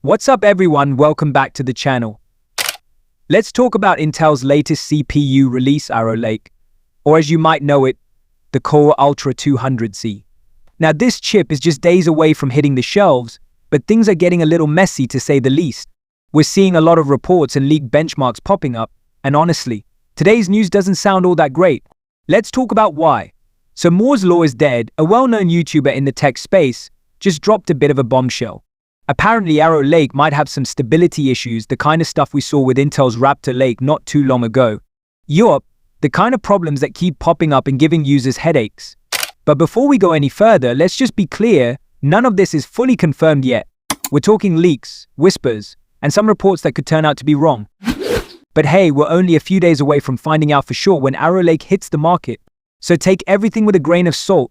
What's up everyone, welcome back to the channel. Let's talk about Intel's latest CPU release, Arrow Lake, or as you might know it, the Core Ultra 200Z. Now this chip is just days away from hitting the shelves, but things are getting a little messy to say the least. We're seeing a lot of reports and leaked benchmarks popping up, and honestly, today's news doesn't sound all that great. Let's talk about why. So Moore's Law is dead. A well-known YouTuber in the tech space just dropped a bit of a bombshell. Apparently Arrow Lake might have some stability issues, the kind of stuff we saw with Intel's Raptor Lake not too long ago. Yup, the kind of problems that keep popping up and giving users headaches. But before we go any further, let's just be clear, none of this is fully confirmed yet. We're talking leaks, whispers, and some reports that could turn out to be wrong. But hey, we're only a few days away from finding out for sure when Arrow Lake hits the market. So take everything with a grain of salt.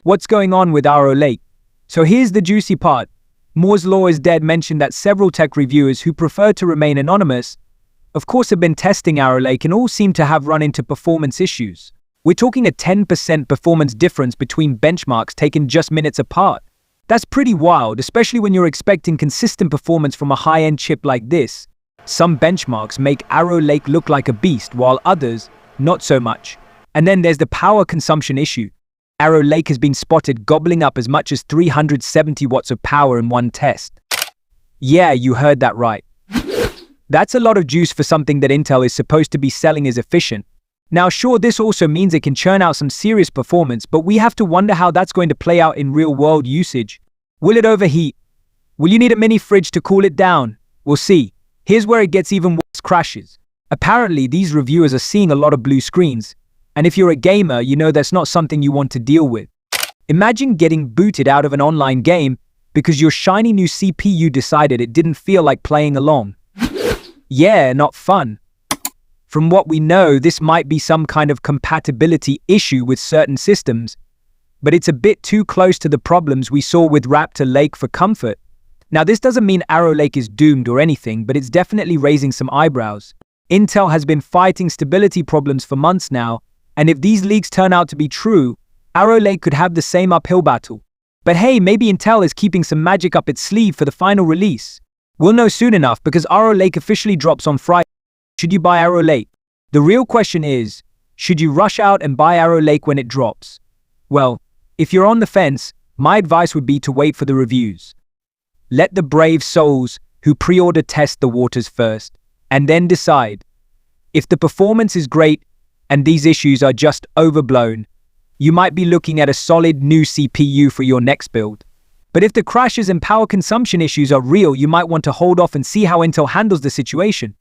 What's going on with Arrow Lake? So here's the juicy part. Moore's Law is dead mentioned that several tech reviewers who prefer to remain anonymous, of course, have been testing Arrow Lake and all seem to have run into performance issues. We're talking a 10% performance difference between benchmarks taken just minutes apart. That's pretty wild, especially when you're expecting consistent performance from a high-end chip like this. Some benchmarks make Arrow Lake look like a beast, while others, not so much. And then there's the power consumption issue. Arrow Lake has been spotted gobbling up as much as 370 watts of power in one test. Yeah, you heard that right. That's a lot of juice for something that Intel is supposed to be selling as efficient. Now sure, this also means it can churn out some serious performance, but we have to wonder how that's going to play out in real-world usage. Will it overheat? Will you need a mini fridge to cool it down? We'll see. Here's where it gets even worse: crashes. Apparently, these reviewers are seeing a lot of blue screens. And if you're a gamer, you know that's not something you want to deal with. Imagine getting booted out of an online game because your shiny new CPU decided it didn't feel like playing along. Yeah, not fun. From what we know, this might be some kind of compatibility issue with certain systems, but it's a bit too close to the problems we saw with Raptor Lake for comfort. Now this doesn't mean Arrow Lake is doomed or anything, but it's definitely raising some eyebrows. Intel has been fighting stability problems for months now, and if these leaks turn out to be true, Arrow Lake could have the same uphill battle. But hey, maybe Intel is keeping some magic up its sleeve for the final release. We'll know soon enough because Arrow Lake officially drops on Friday. Should you buy Arrow Lake? The real question is, should you rush out and buy Arrow Lake when it drops? Well, if you're on the fence, my advice would be to wait for the reviews. Let the brave souls who pre-order test the waters first, and then decide. If the performance is great, and these issues are just overblown, you might be looking at a solid new CPU for your next build. But if the crashes and power consumption issues are real, you might want to hold off and see how Intel handles the situation.